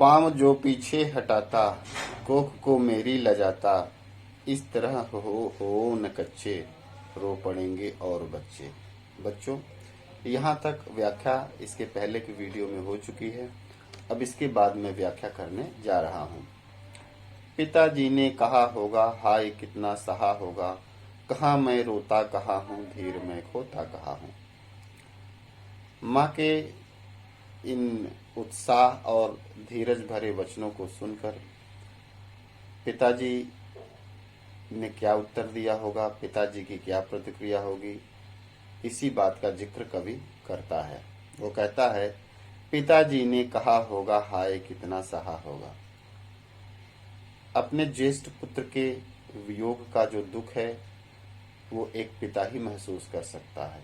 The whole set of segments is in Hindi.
पाँव जो पीछे हटाता, कोख को मेरी लजाता, इस तरह हो न कच्चे, रो पड़ेंगे और बच्चे। बच्चों, यहाँ तक व्याख्या इसके पहले की वीडियो में हो चुकी है। अब इसके बाद मैं व्याख्या करने जा रहा हूँ। पिताजी ने कहा होगा, हाय कितना सहा होगा, कहाँ मैं रोता कहाँ हूँ, धीर मैं खोता कहाँ हूँ। माँ के इन उत्साह और धीरज भरे वचनों को सुनकर पिताजी ने क्या उत्तर दिया होगा, पिताजी की क्या प्रतिक्रिया होगी, इसी बात का जिक्र कवि करता है। वो कहता है, पिताजी ने कहा होगा, हाय कितना सहा होगा। अपने ज्येष्ठ पुत्र के वियोग का जो दुख है वो एक पिता ही महसूस कर सकता है।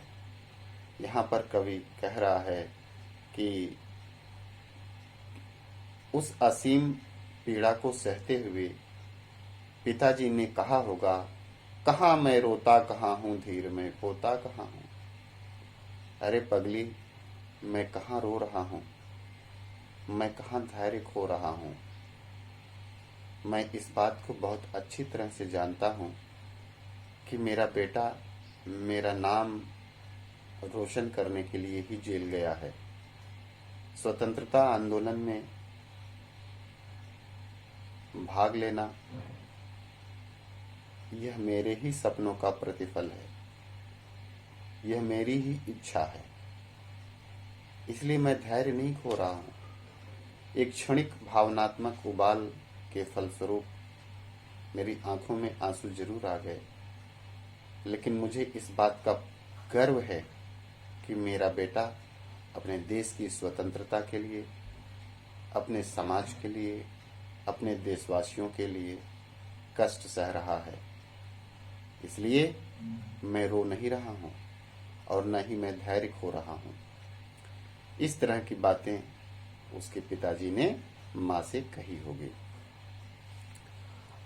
यहाँ पर कवि कह रहा है कि उस असीम पीड़ा को सहते हुए पिताजी ने कहा होगा, कहाँ मैं रोता कहाँ हूँ, धीर में खोता कहाँ हूँ। अरे पगली, मैं कहाँ रो रहा हूँ, मैं कहाँ धैर्य खो रहा हूँ। मैं इस बात को बहुत अच्छी तरह से जानता हूँ कि मेरा बेटा मेरा नाम रोशन करने के लिए ही जेल गया है। स्वतंत्रता आंदोलन में भाग लेना यह मेरे ही सपनों का प्रतिफल है, यह मेरी ही इच्छा है। इसलिए मैं धैर्य नहीं खो रहा हूँ। एक क्षणिक भावनात्मक उबाल के फलस्वरूप मेरी आंखों में आंसू जरूर आ गए, लेकिन मुझे इस बात का गर्व है कि मेरा बेटा अपने देश की स्वतंत्रता के लिए, अपने समाज के लिए, अपने देशवासियों के लिए कष्ट सह रहा है। इसलिए मैं रो नहीं रहा हूँ और न ही मैं धैर्य खो रहा हूँ। इस तरह की बातें उसके पिताजी ने माँ से कही होगी।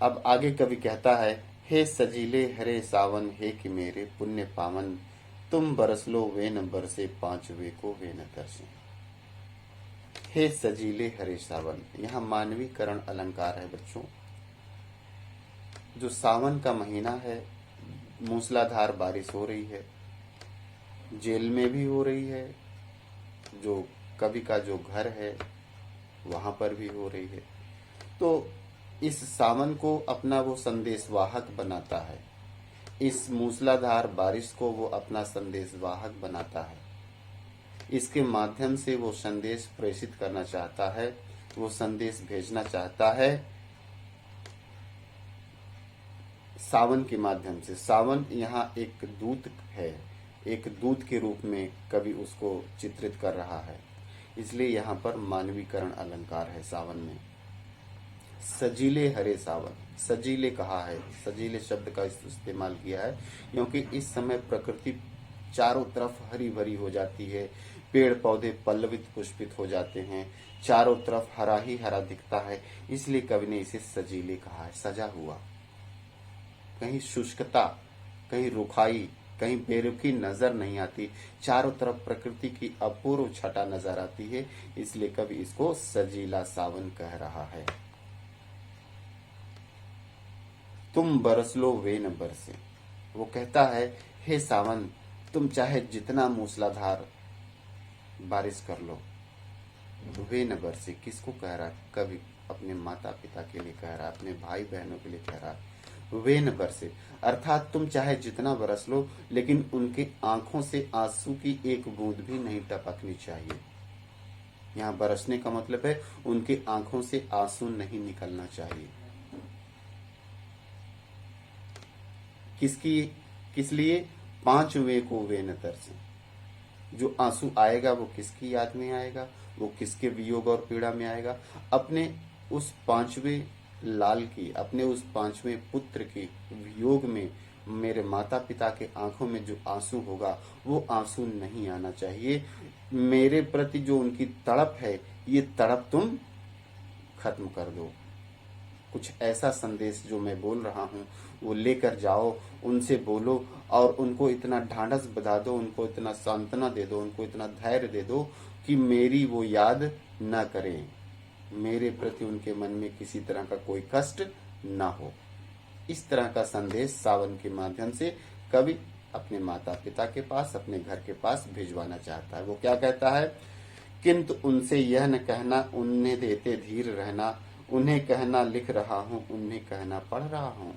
अब आगे कवि कहता है, हे सजीले हरे सावन, हे कि मेरे पुण्य पावन, तुम बरस लो वे न बरसे, पांचवे को वे न तरसे। हे सजीले हरे सावन, यहाँ मानवीकरण अलंकार है बच्चों। जो सावन का महीना है, मूसलाधार बारिश हो रही है, जेल में भी हो रही है, जो कवि का जो घर है वहां पर भी हो रही है। तो इस सावन को अपना वो संदेशवाहक बनाता है, इस मूसलाधार बारिश को वो अपना संदेशवाहक बनाता है। इसके माध्यम से वो संदेश प्रेषित करना चाहता है, वो संदेश भेजना चाहता है सावन के माध्यम से। सावन यहाँ एक दूत है, एक दूत के रूप में कवि उसको चित्रित कर रहा है, इसलिए यहाँ पर मानवीकरण अलंकार है सावन में। सजीले हरे सावन, सजीले कहा है, सजीले शब्द का इस्तेमाल किया है क्योंकि इस समय प्रकृति चारों तरफ हरी भरी हो जाती है, पेड़ पौधे पल्लवित पुष्पित हो जाते हैं, चारों तरफ हरा ही हरा दिखता है, इसलिए कवि ने इसे सजीले कहा है, सजा हुआ। कहीं शुष्कता, कहीं रुखाई, कहीं बेरुखी नजर नहीं आती, चारों तरफ प्रकृति की अपूर्व छटा नजर आती है, इसलिए कवि इसको सजीला सावन कह रहा है। तुम बरस लो वे न बरसे, वो कहता है, हे सावन, तुम चाहे जितना मूसलाधार बारिश कर लो, वे न बरसे। किसको कह रहा है कवि? अपने माता पिता के लिए कह रहा है, अपने भाई बहनों के लिए कह रहा है, वे न बरसे। अर्थात तुम चाहे जितना बरस लो, लेकिन उनकी आंखों से आंसू की एक बूंद भी नहीं टपकनी चाहिए। यहाँ बरसने का मतलब है उनकी आंखों से आंसू नहीं निकलना चाहिए। किस लिए? पांचवे को वे न तरसे। जो आंसू आएगा वो किसकी याद में आएगा, वो किसके वियोग और पीड़ा में आएगा? अपने उस पांचवें लाल की, अपने उस पांचवें पुत्र के वियोग में मेरे माता पिता के आंखों में जो आंसू होगा वो आंसू नहीं आना चाहिए। मेरे प्रति जो उनकी तड़प है, ये तड़प तुम खत्म कर दो। कुछ ऐसा संदेश जो मैं बोल रहा हूँ वो लेकर जाओ, उनसे बोलो और उनको इतना ढांढस बधा दो, उनको इतना सांत्वना दे दो, उनको इतना धैर्य दे दो कि मेरी वो याद न करें, मेरे प्रति उनके मन में किसी तरह का कोई कष्ट ना हो। इस तरह का संदेश सावन के माध्यम से कवि अपने माता पिता के पास, अपने घर के पास भिजवाना चाहता है। वो क्या कहता है? किंतु उनसे यह न कहना, उन्हें देते धीर रहना, उन्हें कहना लिख रहा हूँ, उन्हें कहना पढ़ रहा हूँ।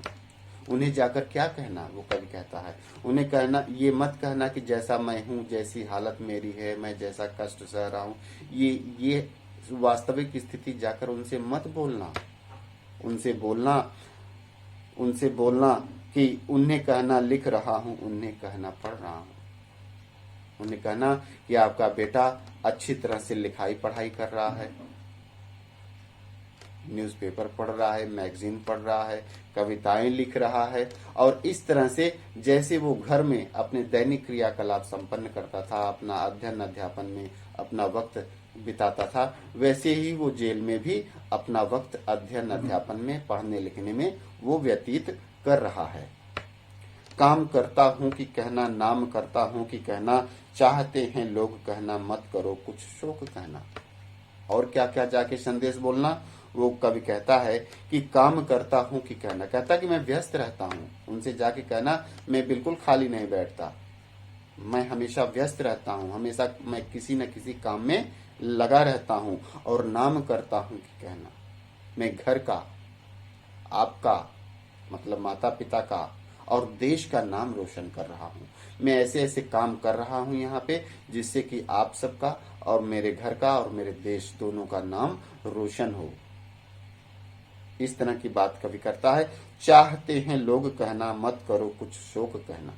उन्हें जाकर क्या कहना? वो कवि कहता है, उन्हें कहना, ये मत कहना कि जैसा मैं हूँ, जैसी हालत मेरी है, मैं जैसा कष्ट सह रहा हूँ, ये वास्तविक स्थिति जाकर उनसे मत बोलना। उनसे बोलना कि उन्हें कहना लिख रहा हूँ, उन्हें कहना पढ़ रहा हूँ। उन्हें कहना कि आपका बेटा अच्छी तरह से लिखाई पढ़ाई कर रहा है, न्यूज़पेपर पढ़ रहा है, मैगजीन पढ़ रहा है, कविताएं लिख रहा है, और इस तरह से जैसे वो घर में अपने दैनिक क्रियाकलाप संपन्न करता था, अपना अध्ययन अध्यापन में अपना वक्त बिताता था, वैसे ही वो जेल में भी अपना वक्त अध्ययन अध्यापन में, पढ़ने लिखने में वो व्यतीत कर रहा है। काम करता हूँ कि कहना, नाम करता हूँ कि कहना, चाहते हैं लोग कहना, मत करो कुछ शोक कहना। और क्या क्या जाके संदेश बोलना? वो कवि कहता है कि काम करता हूँ कि कहना, कहता कि मैं व्यस्त रहता हूँ। उनसे जाके कहना, मैं बिल्कुल खाली नहीं बैठता, मैं हमेशा व्यस्त रहता हूँ, हमेशा मैं किसी न किसी काम में लगा रहता हूँ। और नाम करता हूँ कि कहना, मैं घर का, आपका मतलब माता पिता का और देश का नाम रोशन कर रहा हूँ। मैं ऐसे ऐसे काम कर रहा हूँ यहाँ पे जिससे कि आप सबका और मेरे घर का और मेरे देश दोनों का नाम रोशन हो। इस तरह की बात कवि करता है। चाहते हैं लोग कहना, मत करो कुछ शोक कहना।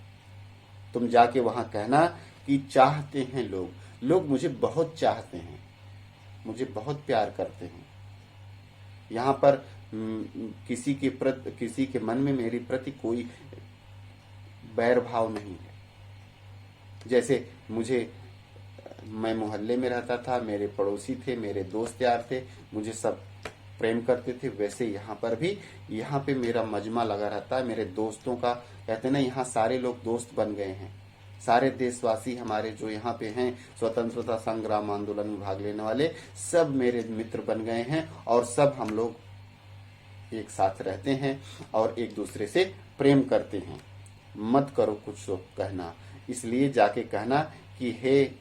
तुम जाके वहां कहना कि चाहते हैं लोग मुझे बहुत चाहते हैं, मुझे बहुत प्यार करते हैं। यहाँ पर किसी के मन में मेरी प्रति कोई बैर भाव नहीं है। जैसे मैं मोहल्ले में रहता था, मेरे पड़ोसी थे, मेरे दोस्त यार थे, मुझे सब प्रेम करते थे, वैसे यहाँ पर भी यहाँ पे मेरा मजमा लगा रहता है। मेरे दोस्तों का, कहते ना, यहाँ सारे लोग दोस्त बन गए हैं। सारे देशवासी हमारे जो यहाँ पे हैं, स्वतंत्रता संग्राम आंदोलन में भाग लेने वाले, सब मेरे मित्र बन गए हैं और सब हम लोग एक साथ रहते हैं और एक दूसरे से प्रेम करते हैं। मत करो कुछ शोक कहना, इसलिए जाके कहना कि हे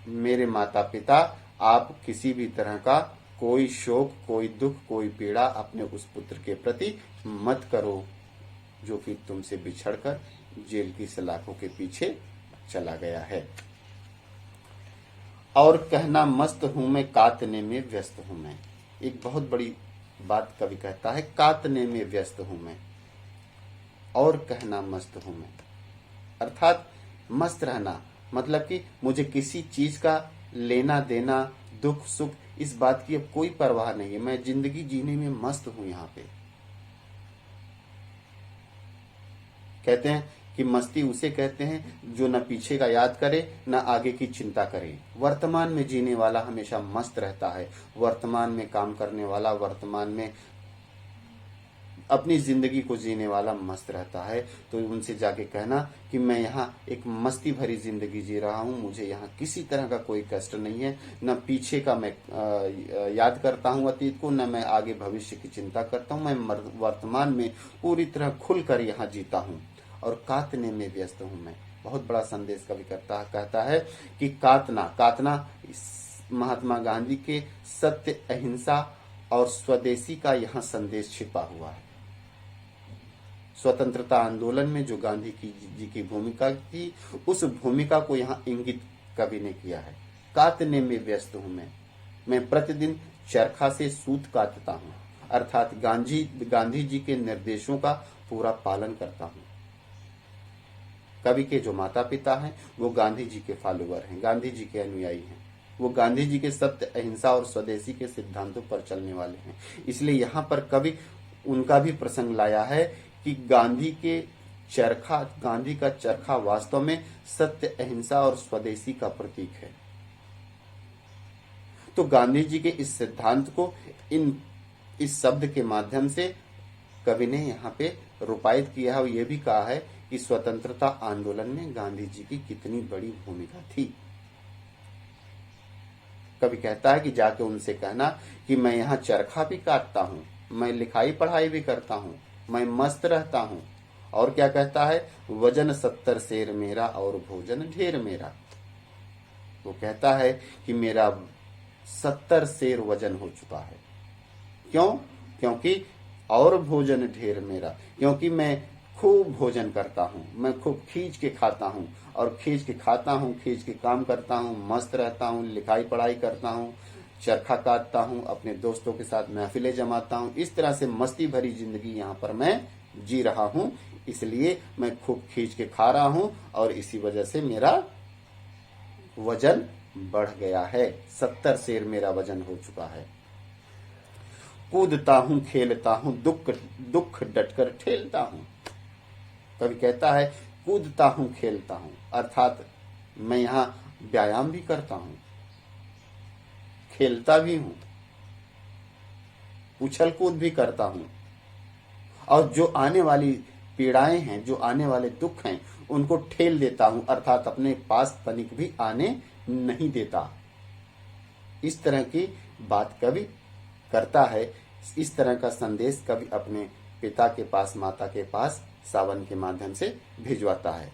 मेरे माता पिता, आप किसी भी तरह का कोई शोक, कोई दुख, कोई पीड़ा अपने उस पुत्र के प्रति मत करो जो कि तुमसे बिछड़कर जेल की सलाखों के पीछे चला गया है। और कहना, मस्त हूं मैं, कातने में व्यस्त हूं मैं। एक बहुत बड़ी बात कवि कहता है, कातने में व्यस्त हूं मैं और कहना मस्त हूं मैं। अर्थात मस्त रहना मतलब कि मुझे किसी चीज का लेना देना, दुख सुख, इस बात की अब कोई परवाह नहीं है। मैं जिंदगी जीने में मस्त हूं। यहाँ पे कहते हैं कि मस्ती उसे कहते हैं जो न पीछे का याद करे, न आगे की चिंता करे। वर्तमान में जीने वाला हमेशा मस्त रहता है। वर्तमान में काम करने वाला, वर्तमान में अपनी जिंदगी को जीने वाला मस्त रहता है। तो उनसे जाके कहना कि मैं यहाँ एक मस्ती भरी जिंदगी जी रहा हूँ, मुझे यहाँ किसी तरह का कोई कष्ट नहीं है, न पीछे का मैं याद करता हूँ अतीत को, न मैं आगे भविष्य की चिंता करता हूँ। मैं वर्तमान में पूरी तरह खुलकर यहाँ जीता हूँ और कातने में व्यस्त हूँ मैं। बहुत बड़ा संदेश कवि कहता है कि कातना महात्मा गांधी के सत्य, अहिंसा और स्वदेशी का यहाँ संदेश छिपा हुआ है। स्वतंत्रता आंदोलन में जो गांधी जी की भूमिका थी, उस भूमिका को यहाँ इंगित कवि ने किया है। कातने में व्यस्त हूं मैं प्रतिदिन चरखा से सूत काटता हूँ, अर्थात गांधी जी के निर्देशों का पूरा पालन करता हूँ। कवि के जो माता पिता हैं वो गांधी जी के फॉलोवर हैं, गांधी जी के अनुयायी हैं। वो गांधी जी के सत्य, अहिंसा और स्वदेशी के सिद्धांतों पर चलने वाले हैं। इसलिए यहाँ पर कवि उनका भी प्रसंग लाया है कि गांधी का चरखा वास्तव में सत्य, अहिंसा और स्वदेशी का प्रतीक है। तो गांधी जी के इस सिद्धांत को इस शब्द के माध्यम से कवि ने यहाँ पे रूपायित किया है और ये भी कहा है कि स्वतंत्रता आंदोलन में गांधी जी की कितनी बड़ी भूमिका थी। कवि कहता है कि जाके उनसे कहना कि मैं यहाँ चरखा भी काटता हूँ, मैं लिखाई पढ़ाई भी करता हूँ, मैं मस्त रहता हूँ। और क्या कहता है, वजन 70 सेर मेरा और भोजन ढेर मेरा। वो कहता है कि मेरा 70 सेर वजन हो चुका है। क्यों? क्योंकि और भोजन ढेर मेरा, क्योंकि मैं खूब भोजन करता हूँ, मैं खूब खींच के खाता हूँ, और खींच के खाता हूँ, खींच के काम करता हूँ, मस्त रहता हूँ, लिखाई पढ़ाई करता हूँ, चरखा काटता हूँ, अपने दोस्तों के साथ महफिलें जमाता हूँ। इस तरह से मस्ती भरी जिंदगी यहाँ पर मैं जी रहा हूँ, इसलिए मैं खूब खींच के खा रहा हूँ, और इसी वजह से मेरा वजन बढ़ गया है। 70 सेर मेरा वजन हो चुका है। कूदता हूँ खेलता हूँ, दुख दुख डटकर ठेलता हूँ। कवि कहता है कूदता हूँ खेलता हूँ, अर्थात मैं यहाँ व्यायाम भी करता हूँ, खेलता भी हूँ, उछल कूद भी करता हूँ, और जो आने वाली पीड़ाएं हैं, जो आने वाले दुख हैं, उनको ठेल देता हूं, अर्थात अपने पास तनिक भी आने नहीं देता। इस तरह की बात कवि करता है। इस तरह का संदेश कवि अपने पिता के पास, माता के पास सावन के माध्यम से भिजवाता है।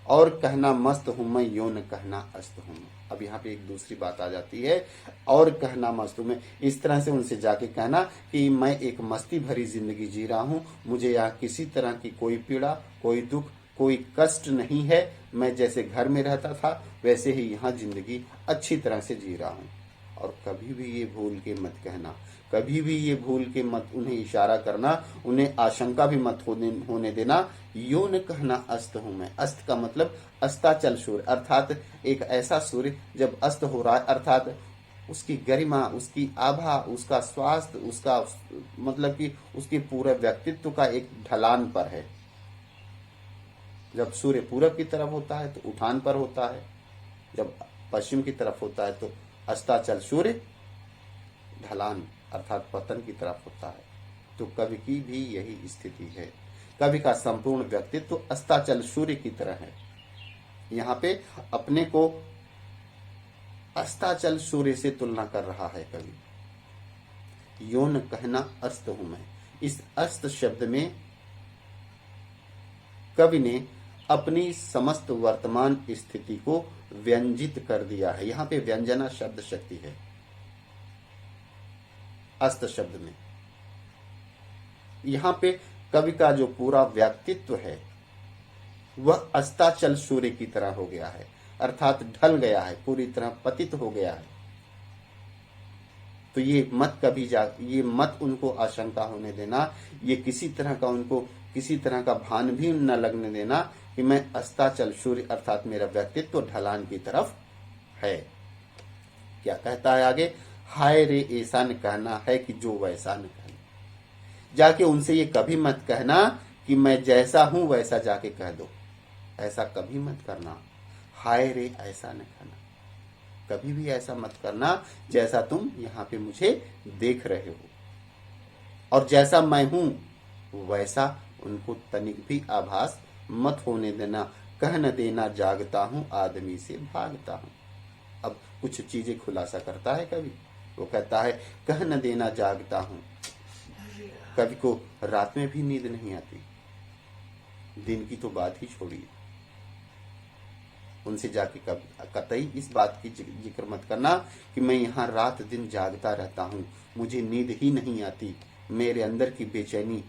और कहना मस्त हूं मैं, यो न कहना अस्त हूं मैं। अब यहाँ पे एक दूसरी बात आ जाती है, और कहना मस्त हूं मैं, इस तरह से उनसे जाके कहना कि मैं एक मस्ती भरी जिंदगी जी रहा हूँ, मुझे यहाँ किसी तरह की कोई पीड़ा, कोई दुख, कोई कष्ट नहीं है। मैं जैसे घर में रहता था वैसे ही यहाँ जिंदगी अच्छी तरह से जी रहा हूँ। और कभी भी ये भूल के मत कहना, कभी भी ये भूल के मत उन्हें इशारा करना, उन्हें आशंका भी मत होने देना, यूं न कहना अस्त हूं मैं। अस्त का मतलब अस्ताचल सूर्य, अर्थात एक ऐसा सूर्य जब अस्त हो रहा है, अर्थात उसकी गरिमा, उसकी आभा, उसका स्वास्थ्य, उसका मतलब कि उसके पूरे व्यक्तित्व का एक ढलान पर है। जब सूर्य पूरब की तरफ होता है तो उठान पर होता है, जब पश्चिम की तरफ होता है तो अस्ताचल सूर्य ढलान अर्थात पतन की तरफ होता है। तो कवि की भी यही स्थिति है। कवि का संपूर्ण व्यक्तित्व अस्ताचल सूर्य की तरह है। यहाँ पे अपने को अस्ताचल सूर्य से तुलना कर रहा है कवि। योन कहना अस्त हूं मैं। इस अस्त शब्द में कवि ने अपनी समस्त वर्तमान स्थिति को व्यंजित कर दिया है। यहाँ पे व्यंजना शब्द शक्ति है अस्त शब्द में। यहाँ पे कवि का जो पूरा व्यक्तित्व है वह अस्ताचल सूर्य की तरह हो गया है, अर्थात ढल गया है, पूरी तरह पतित हो गया है। तो ये मत उनको आशंका होने देना, ये किसी तरह का उनको किसी तरह का भान भी न लगने देना कि मैं अस्ताचल सूर्य अर्थात मेरा व्यक्तित्व ढलान की तरफ है। क्या कहता है आगे, हाय रे ऐसा न कहना है कि जो वैसा न कहना। जाके उनसे ये कभी मत कहना कि मैं जैसा हूं वैसा जाके कह दो, ऐसा कभी मत करना। हाय रे ऐसा न कहना, कभी भी ऐसा मत करना जैसा तुम यहाँ पे मुझे देख रहे हो, और जैसा मैं हूं वैसा उनको तनिक भी आभास मत होने देना। कह न देना जागता हूं, आदमी से भागता हूं। अब कुछ चीजें खुलासा करता है कवि। वो कहता है कह न देना जागता हूं। कवि को रात में भी नींद नहीं आती, दिन की तो बात ही छोड़िए। उनसे जाके कतई इस बात की जिक्र मत करना कि मैं यहाँ रात दिन जागता रहता हूँ, मुझे नींद ही नहीं आती। मेरे अंदर की बेचैनी,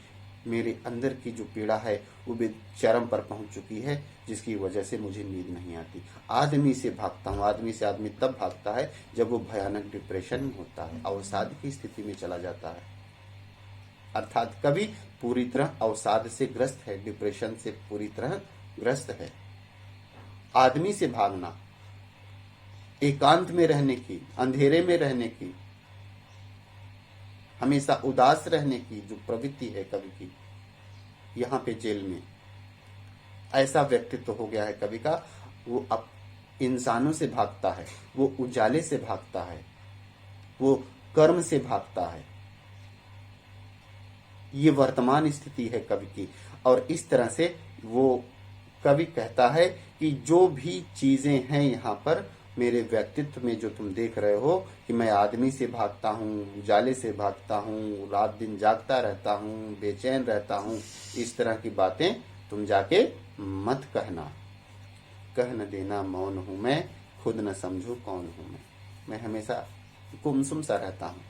मेरे अंदर की जो पीड़ा है वो भी चरम पर पहुंच चुकी है, जिसकी वजह से मुझे नींद नहीं आती। आदमी से भागता हूँ। आदमी से आदमी तब भागता है जब वो भयानक डिप्रेशन में होता है, अवसाद की स्थिति में चला जाता है। अर्थात कवि पूरी तरह अवसाद से ग्रस्त है, डिप्रेशन से पूरी तरह ग्रस्त है। आदमी से भागना, एकांत में रहने की, अंधेरे में रहने की, हमेशा उदास रहने की जो प्रवृत्ति है कवि की, यहाँ पे जेल में ऐसा व्यक्तित्व हो गया है कवि का। वो अब इंसानों से भागता है, वो उजाले से भागता है, वो कर्म से भागता है। ये वर्तमान स्थिति है कवि की। और इस तरह से वो कवि कहता है कि जो भी चीजें हैं यहाँ पर मेरे व्यक्तित्व में जो तुम देख रहे हो कि मैं आदमी से भागता हूँ, उजाले से भागता हूँ, रात दिन जागता रहता हूँ, बेचैन रहता हूँ, इस तरह की बातें तुम जाके मत कहना। कह न देना मौन हूँ मैं, खुद न समझू कौन हूँ मैं हमेशा गुमसुम सा रहता हूँ,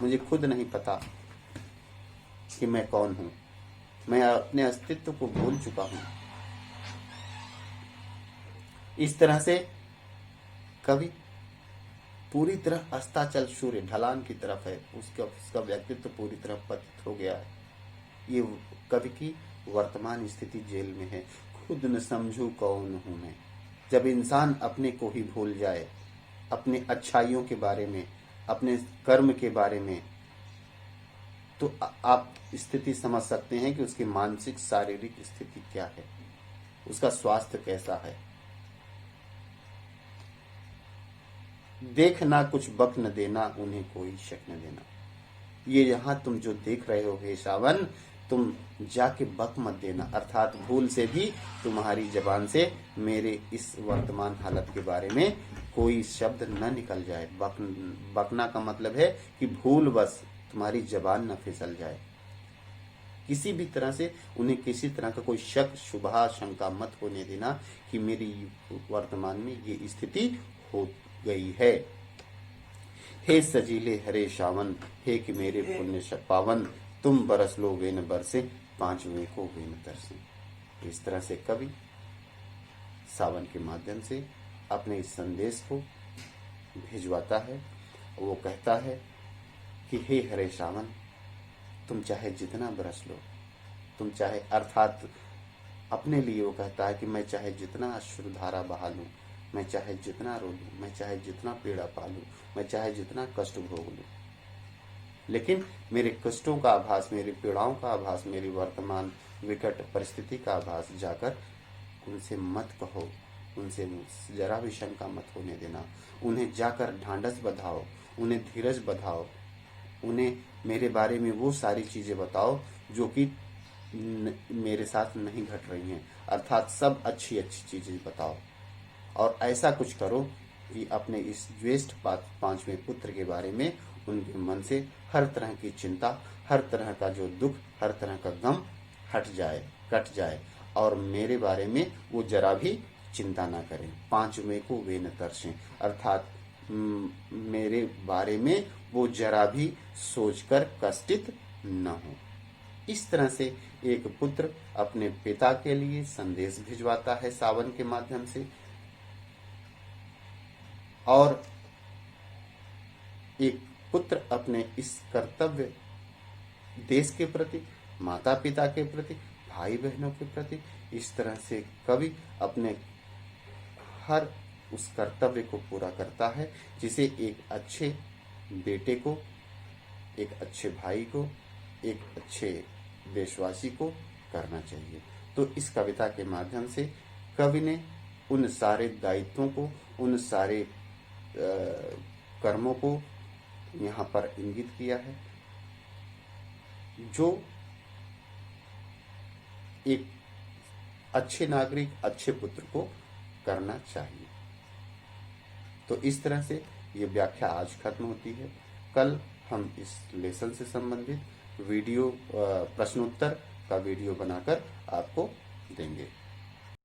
मुझे खुद नहीं पता कि मैं कौन हूँ, मैं अपने अस्तित्व को भूल चुका हूँ। इस तरह से कवि पूरी तरह अस्ताचल सूर्य ढलान की तरफ है, उसका व्यक्तित्व पूरी तरह पतित हो गया है। ये कवि की वर्तमान स्थिति जेल में है। खुद न समझू कौन हूं मैं। जब इंसान अपने को ही भूल जाए, अपने अच्छाइयों के बारे में, अपने कर्म के बारे में, तो आप स्थिति समझ सकते हैं कि उसकी मानसिक शारीरिक स्थिति क्या है, उसका स्वास्थ्य कैसा है। देख ना कुछ बक न देना, उन्हें कोई शक न देना। ये यहाँ तुम जो देख रहे हो हे सावन, तुम जाके बक मत देना, अर्थात भूल से भी तुम्हारी जबान से मेरे इस वर्तमान हालत के बारे में कोई शब्द न निकल जाए। बकना का मतलब है कि भूल बस तुम्हारी जबान न फिसल जाए। किसी भी तरह से उन्हें किसी तरह का कोई शक शुबहा शंका मत होने देना कि मेरी वर्तमान में ये स्थिति हो गई है। हे सजीले हरे शावन, हे कि मेरे पुण्य पावन, तुम बरस लो वे न बरसे, पांचवें को वे न तरसे। इस तरह से कवि सावन के माध्यम से अपने इस संदेश को भिजवाता है। वो कहता है कि हे हरे सावन, तुम चाहे जितना बरस लो, तुम चाहे, अर्थात अपने लिए वो कहता है कि मैं चाहे जितना अश्रुधारा बहा लूं, मैं चाहे जितना रो लूं, मैं चाहे जितना पीड़ा पालूं, मैं चाहे जितना कष्ट भोग लूं, लेकिन मेरे कष्टों का आभास, मेरी पीड़ाओं का आभास, मेरी वर्तमान विकट परिस्थिति का आभास जाकर उनसे मत कहो, उनसे जरा भी शंका मत होने देना। उन्हें जाकर ढांढस बधाओ, उन्हें धीरज बधाओ, उन्हें मेरे बारे में वो सारी चीजें बताओ जो कि मेरे साथ नहीं घट रही हैं, अर्थात सब अच्छी अच्छी चीजें बताओ। और ऐसा कुछ करो कि अपने इस ज्येष्ठ पांचवें पुत्र के बारे में उनके मन से हर तरह की चिंता, हर तरह का जो दुख, हर तरह का गम हट जाए, कट जाए, और मेरे बारे में वो जरा भी चिंता ना करें। पांचवें को वे न तरसें, अर्थात मेरे बारे में वो जरा भी सोचकर कष्टित न हो। इस तरह से एक पुत्र अपने पिता के लिए संदेश भिजवाता है सावन के माध्यम से, और एक पुत्र अपने इस कर्तव्य देश के प्रति, माता पिता के प्रति, भाई बहनों के प्रति, इस तरह से कवि अपने हर उस कर्तव्य को पूरा करता है जिसे एक अच्छे बेटे को, एक अच्छे भाई को, एक अच्छे देशवासी को करना चाहिए। तो इस कविता के माध्यम से कवि ने उन सारे दायित्वों को, उन सारे कर्मों को यहाँ पर इंगित किया है जो एक अच्छे नागरिक, अच्छे पुत्र को करना चाहिए। तो इस तरह से ये व्याख्या आज खत्म होती है। कल हम इस लेसन से संबंधित वीडियो, प्रश्नोत्तर का वीडियो बनाकर आपको देंगे।